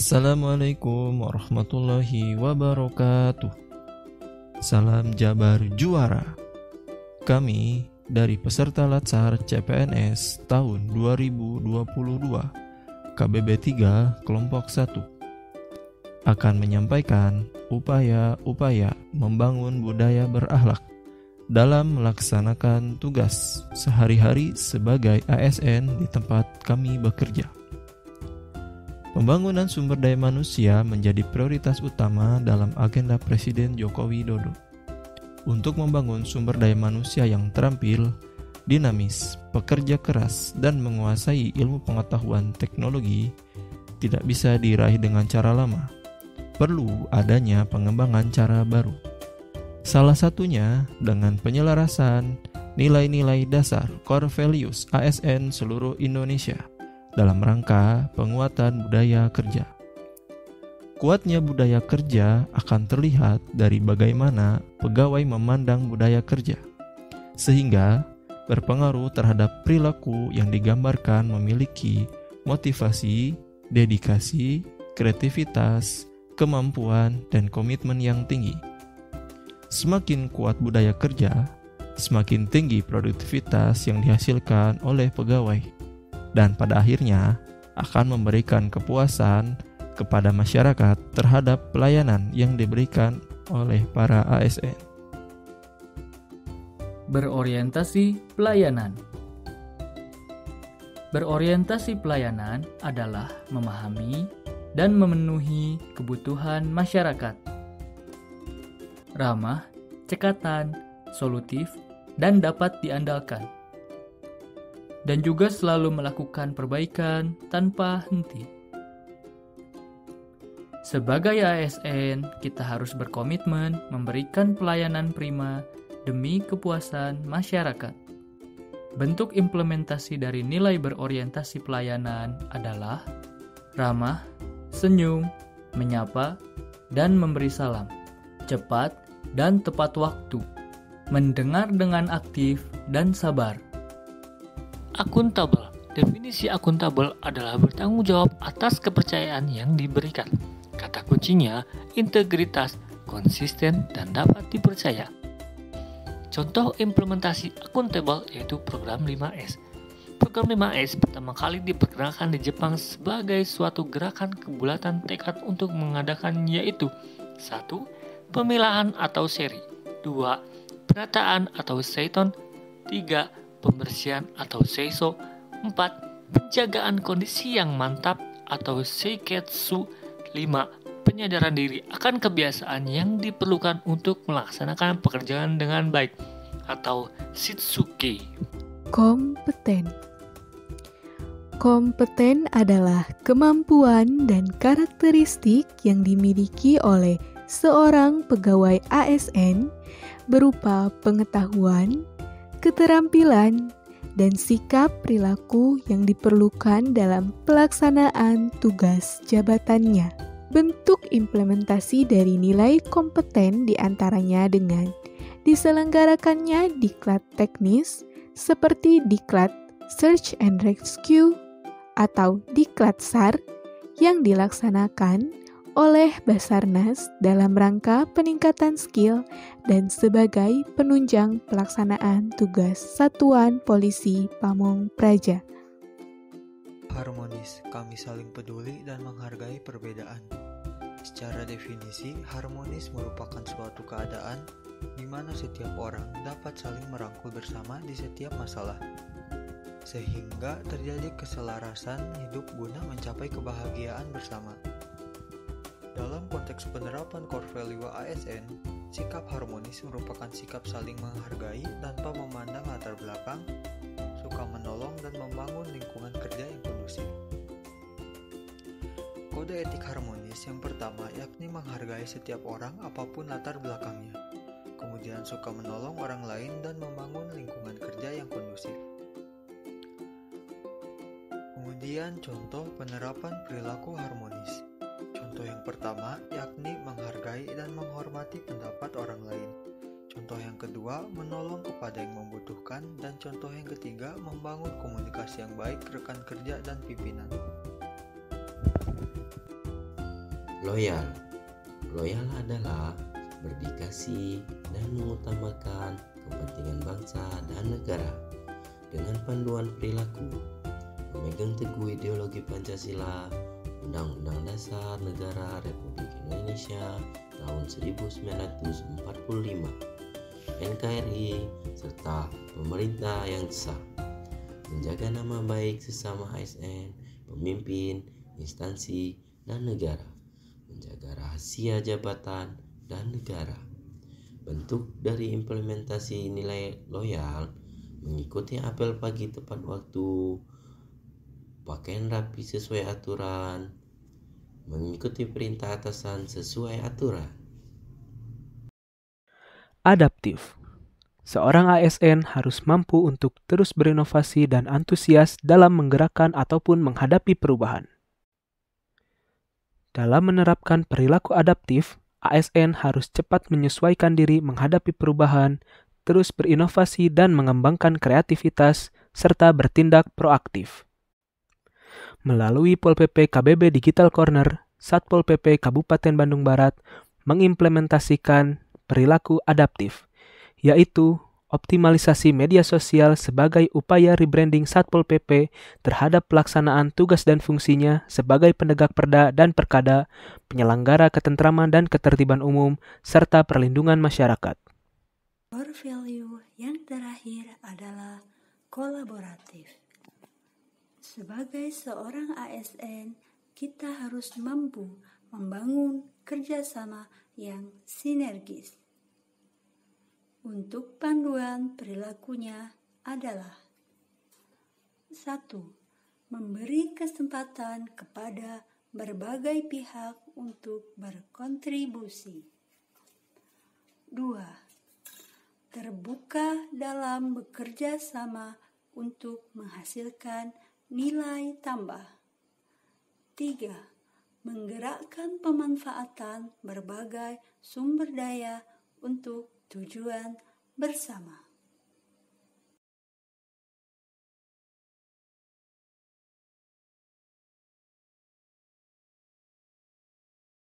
Assalamualaikum warahmatullahi wabarakatuh. Salam Jabar Juara. Kami dari peserta Latsar CPNS tahun 2022 KBB 3 kelompok 1 akan menyampaikan upaya-upaya membangun budaya berakhlak dalam melaksanakan tugas sehari-hari sebagai ASN di tempat kami bekerja. Pembangunan sumber daya manusia menjadi prioritas utama dalam agenda Presiden Joko Widodo. Untuk membangun sumber daya manusia yang terampil, dinamis, pekerja keras, dan menguasai ilmu pengetahuan teknologi tidak bisa diraih dengan cara lama. Perlu adanya pengembangan cara baru. Salah satunya dengan penyelarasan nilai-nilai dasar core values ASN seluruh Indonesia dalam rangka penguatan budaya kerja. Kuatnya budaya kerja akan terlihat dari bagaimana pegawai memandang budaya kerja, sehingga berpengaruh terhadap perilaku yang digambarkan memiliki motivasi, dedikasi, kreativitas, kemampuan, dan komitmen yang tinggi. Semakin kuat budaya kerja, semakin tinggi produktivitas yang dihasilkan oleh pegawai, dan pada akhirnya akan memberikan kepuasan kepada masyarakat terhadap pelayanan yang diberikan oleh para ASN. Berorientasi pelayanan. Berorientasi pelayanan adalah memahami dan memenuhi kebutuhan masyarakat. Ramah, cekatan, solutif, dan dapat diandalkan. Dan juga selalu melakukan perbaikan tanpa henti. Sebagai ASN, kita harus berkomitmen memberikan pelayanan prima demi kepuasan masyarakat. Bentuk implementasi dari nilai berorientasi pelayanan adalah ramah, senyum, menyapa, dan memberi salam, cepat dan tepat waktu, mendengar dengan aktif dan sabar. Akuntabel. Definisi akuntabel adalah bertanggung jawab atas kepercayaan yang diberikan. Kata kuncinya, integritas, konsisten, dan dapat dipercaya. Contoh implementasi akuntabel yaitu program 5S. Program 5S pertama kali diperkenalkan di Jepang sebagai suatu gerakan kebulatan tekad untuk mengadakan yaitu 1. Pemilahan atau seri, 2. Penataan atau seiton, 3. Pembersihan atau seiso, 4. Penjagaan kondisi yang mantap atau seiketsu, 5. Penyadaran diri akan kebiasaan yang diperlukan untuk melaksanakan pekerjaan dengan baik atau shitsuke. Kompeten. Kompeten adalah kemampuan dan karakteristik yang dimiliki oleh seorang pegawai ASN berupa pengetahuan, keterampilan, dan sikap perilaku yang diperlukan dalam pelaksanaan tugas jabatannya. Bentuk implementasi dari nilai kompeten diantaranya dengan diselenggarakannya diklat teknis seperti diklat Search and Rescue atau diklat SAR yang dilaksanakan oleh Basarnas dalam rangka peningkatan skill dan sebagai penunjang pelaksanaan tugas Satuan Polisi Pamong Praja. Harmonis, kami saling peduli dan menghargai perbedaan. Secara definisi, harmonis merupakan suatu keadaan di mana setiap orang dapat saling merangkul bersama di setiap masalah, sehingga terjadi keselarasan hidup guna mencapai kebahagiaan bersama. Dalam konteks penerapan core value ASN, sikap harmonis merupakan sikap saling menghargai tanpa memandang latar belakang, suka menolong dan membangun lingkungan kerja yang kondusif. Kode etik harmonis yang pertama yakni menghargai setiap orang apapun latar belakangnya, kemudian suka menolong orang lain dan membangun lingkungan kerja yang kondusif. Kemudian contoh penerapan perilaku harmonis. Contoh yang pertama yakni menghargai dan menghormati pendapat orang lain. Contoh yang kedua, menolong kepada yang membutuhkan. Dan contoh yang ketiga, membangun komunikasi yang baik rekan kerja dan pimpinan. Loyal. Loyal adalah berdikasi dan mengutamakan kepentingan bangsa dan negara dengan panduan perilaku, memegang teguh ideologi Pancasila, Undang-Undang Dasar Negara Republik Indonesia tahun 1945, NKRI, serta pemerintah yang sah, menjaga nama baik sesama ASN, pemimpin, instansi, dan negara, menjaga rahasia jabatan dan negara. Bentuk dari implementasi nilai loyal mengikuti apel pagi tepat waktu, pakaian rapi sesuai aturan, mengikuti perintah atasan sesuai aturan. Adaptif. Seorang ASN harus mampu untuk terus berinovasi dan antusias dalam menggerakkan ataupun menghadapi perubahan. Dalam menerapkan perilaku adaptif, ASN harus cepat menyesuaikan diri menghadapi perubahan, terus berinovasi dan mengembangkan kreativitas, serta bertindak proaktif. Melalui Pol PP KBB Digital Corner, Satpol PP Kabupaten Bandung Barat mengimplementasikan perilaku adaptif, yaitu optimalisasi media sosial sebagai upaya rebranding Satpol PP terhadap pelaksanaan tugas dan fungsinya sebagai penegak perda dan perkada, penyelenggara ketentraman dan ketertiban umum, serta perlindungan masyarakat. Core value yang terakhir adalah kolaboratif. Sebagai seorang ASN, kita harus mampu membangun kerjasama yang sinergis. Untuk panduan perilakunya adalah 1. Memberi kesempatan kepada berbagai pihak untuk berkontribusi. 2. Terbuka dalam bekerja sama untuk menghasilkan nilai tambah. 3. Menggerakkan pemanfaatan berbagai sumber daya untuk tujuan bersama.